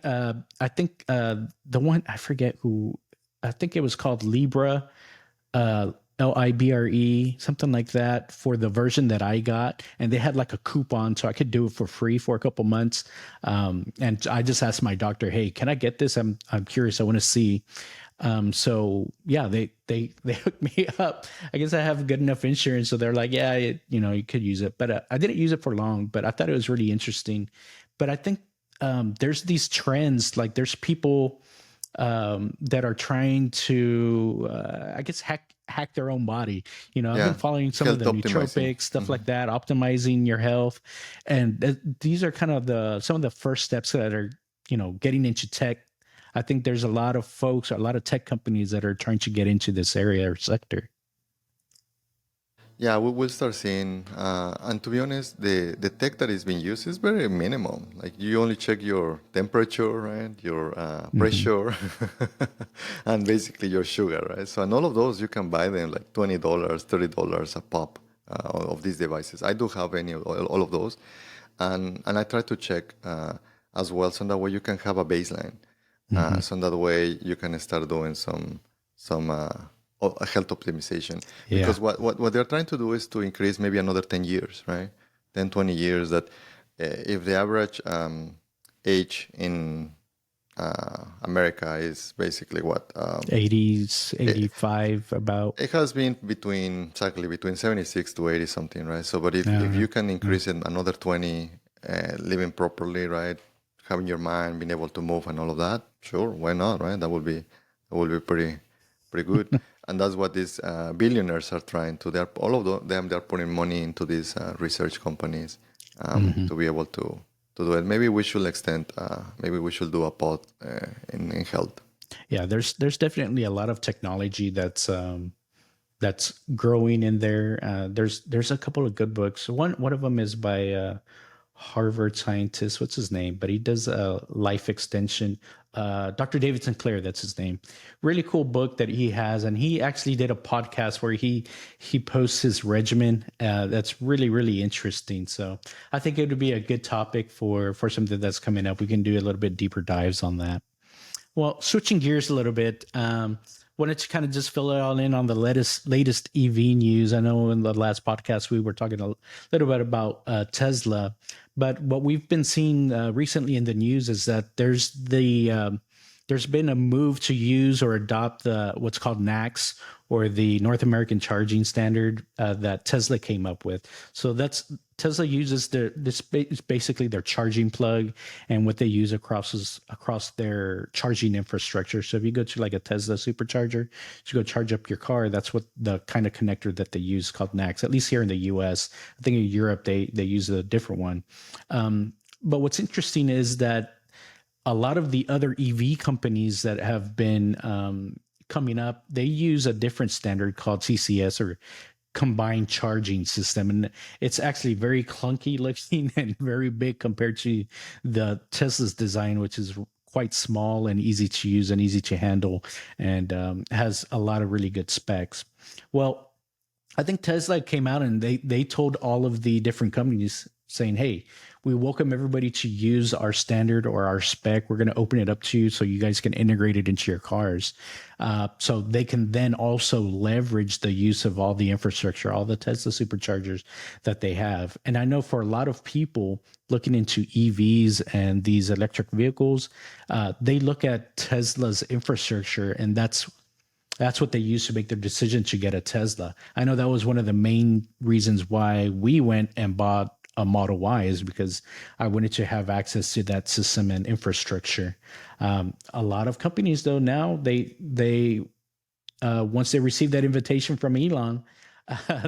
think the one, I forget who, I think it was called Libra, Libre, something like that, for the version that I got, and they had like a coupon, so I could do it for free for a couple months. And I just asked my doctor, "Hey, can I get this? I'm curious. I want to see." So yeah, they hooked me up. I guess I have good enough insurance, so they're like, "Yeah, you could use it." But I didn't use it for long. But I thought it was really interesting. But I think there's these trends, like there's people that are trying to, I guess, hack their own body. I've been following some of the nootropics, stuff like that, optimizing your health, and these are kind of some of the first steps that are, getting into tech. I think there's a lot of folks, a lot of tech companies that are trying to get into this area or sector. Yeah, we will start seeing, and to be honest, the tech that is being used is very minimal. Like you only check your temperature, right, your pressure, and basically your sugar, right? So, and all of those you can buy them like $20, $30 a pop of these devices. I do have all of those, and I try to check as well, so that way you can have a baseline. So that way you can start doing some a health optimization, because what they're trying to do is to increase maybe another 10 years, right? 10, 20 years, that if the average age in America is basically what? 80s, 85 about. It has been between 76 to 80 something, right? So, but if you can increase it another 20, living properly, right? Having your mind, being able to move and all of that, sure, why not, right? That would be pretty good. And that's what these billionaires are trying to. All of them, they're putting money into these research companies to be able to do it. Maybe we should extend. Maybe we should do a pod in health. Yeah, there's definitely a lot of technology that's growing in there. There's a couple of good books. One of them is by Harvard scientist. What's his name? But he does life extension. Dr. David Sinclair, that's his name. Really cool book that he has, and he actually did a podcast where he posts his regimen. That's really, really interesting. So I think it would be a good topic for something that's coming up. We can do a little bit deeper dives on that. Well, switching gears a little bit, wanted to kind of just fill it all in on the latest EV news. I know in the last podcast we were talking a little bit about Tesla, but what we've been seeing recently in the news is that there's the there's been a move to use or adopt the what's called NACS, or the North American Charging Standard, that Tesla came up with. So that's Tesla uses this is basically their charging plug, and what they use across their charging infrastructure. So if you go to like a Tesla supercharger to go charge up your car, that's what the kind of connector that they use, called NACS. At least here in the U.S., I think in Europe they use a different one. But what's interesting is that a lot of the other EV companies that have been coming up, they use a different standard called CCS, or combined charging system, and it's actually very clunky looking and very big compared to the Tesla's design, which is quite small and easy to use and easy to handle, and has a lot of really good specs. Well, I think Tesla came out and they told all of the different companies, saying, hey, we welcome everybody to use our standard or our spec. We're going to open it up to you so you guys can integrate it into your cars. So they can then also leverage the use of all the infrastructure, all the Tesla superchargers that they have. And I know for a lot of people looking into EVs and these electric vehicles, they look at Tesla's infrastructure, and that's what they use to make their decision to get a Tesla. I know that was one of the main reasons why we went and bought a Model Y, is because I wanted to have access to that system and infrastructure. A lot of companies, though, now they once they received that invitation from Elon,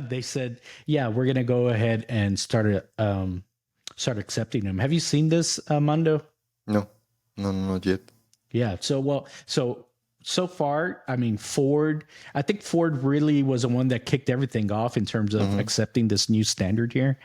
they said, "Yeah, we're going to go ahead and start accepting them." Have you seen this, Mando? No, not yet. Yeah. So far, I mean, I think Ford really was the one that kicked everything off in terms of accepting this new standard here.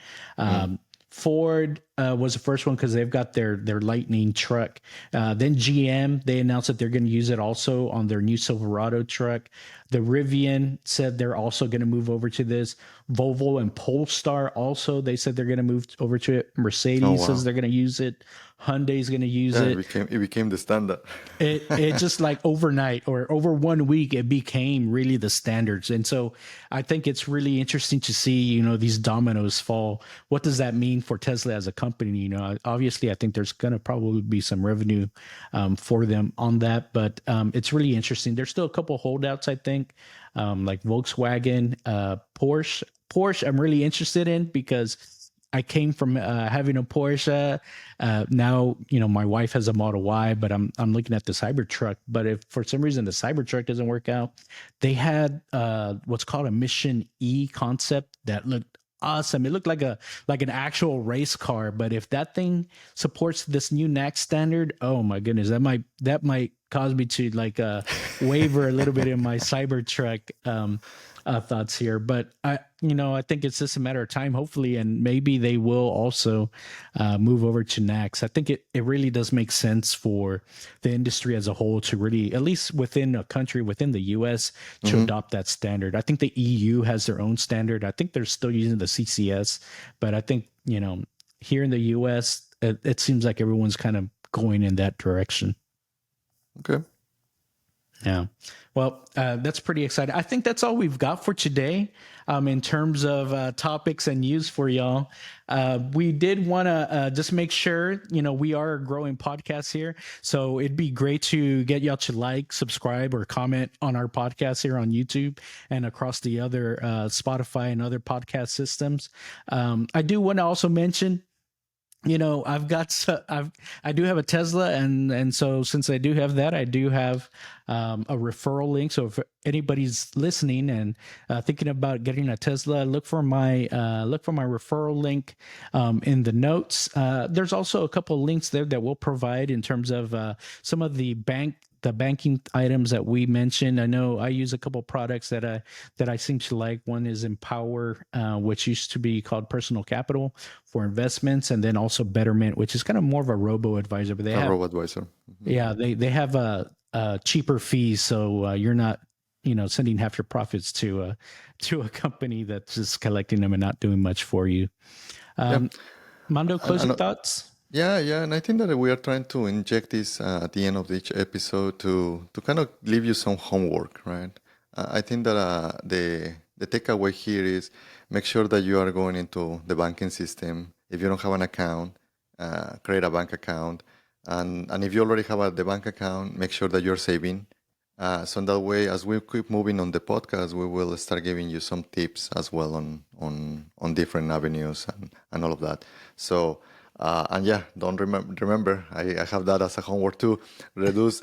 Ford was the first one because they've got their Lightning truck. Then GM, they announced that they're going to use it also on their new Silverado truck. The Rivian said they're also going to move over to this. Volvo and Polestar also, they said they're going to move over to it. Mercedes says they're going to use it. Hyundai's going to use it. It became the standard. It just like overnight or over 1 week, it became really the standards. And so I think it's really interesting to see, these dominoes fall. What does that mean for Tesla as a company? Obviously, I think there's going to probably be some revenue for them on that, but it's really interesting. There's still a couple holdouts, I think, like Volkswagen, Porsche. I'm really interested in because I came from having a Porsche. Now, my wife has a Model Y, but I'm looking at the Cybertruck. But if for some reason the Cybertruck doesn't work out, they had what's called a Mission E concept that looked awesome. It looked like an actual race car. But if that thing supports this new NACS standard, oh my goodness, that might cause me to waver a little bit in my Cybertruck thoughts here. But I think it's just a matter of time, hopefully, and maybe they will also move over to NACS. I think it really does make sense for the industry as a whole to really, at least within a country, within the US, to adopt that standard. I think the EU has their own standard. I think they're still using the CCS, but I think, here in the US, it seems like everyone's kind of going in that direction. Okay. Yeah. Well, that's pretty exciting. I think that's all we've got for today in terms of topics and news for y'all. We did want to just make sure, we are a growing podcast here. So it'd be great to get y'all to subscribe, or comment on our podcast here on YouTube and across the other Spotify and other podcast systems. I do want to also mention, I do have a Tesla, and so since I do have that, I do have a referral link. So if anybody's listening and thinking about getting a Tesla, look for my referral link in the notes. There's also a couple of links there that we'll provide in terms of some of the banking items that we mentioned. I know I use a couple of products that I seem to like. One is Empower, which used to be called Personal Capital for investments, and then also Betterment, which is kind of more of a robo advisor. But they have robo-advisor. Mm-hmm. Yeah, they have a cheaper fees, so you're not sending half your profits to a company that's just collecting them and not doing much for you. Mando, closing thoughts? Yeah, and I think that we are trying to inject this at the end of each episode to kind of leave you some homework, right? I think that the takeaway here is make sure that you are going into the banking system. If you don't have an account, create a bank account. And if you already have the bank account, make sure that you're saving. So in that way, as we keep moving on the podcast, we will start giving you some tips as well on different avenues and all of that. So and yeah, don't remember, I have that as a homework too. Reduce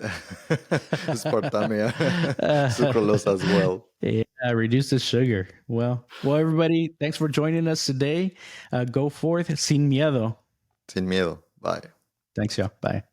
aspartame, sucralose as well. Yeah, reduce the sugar. Well, everybody, thanks for joining us today. Go forth sin miedo. Sin miedo. Bye. Thanks, y'all. Bye.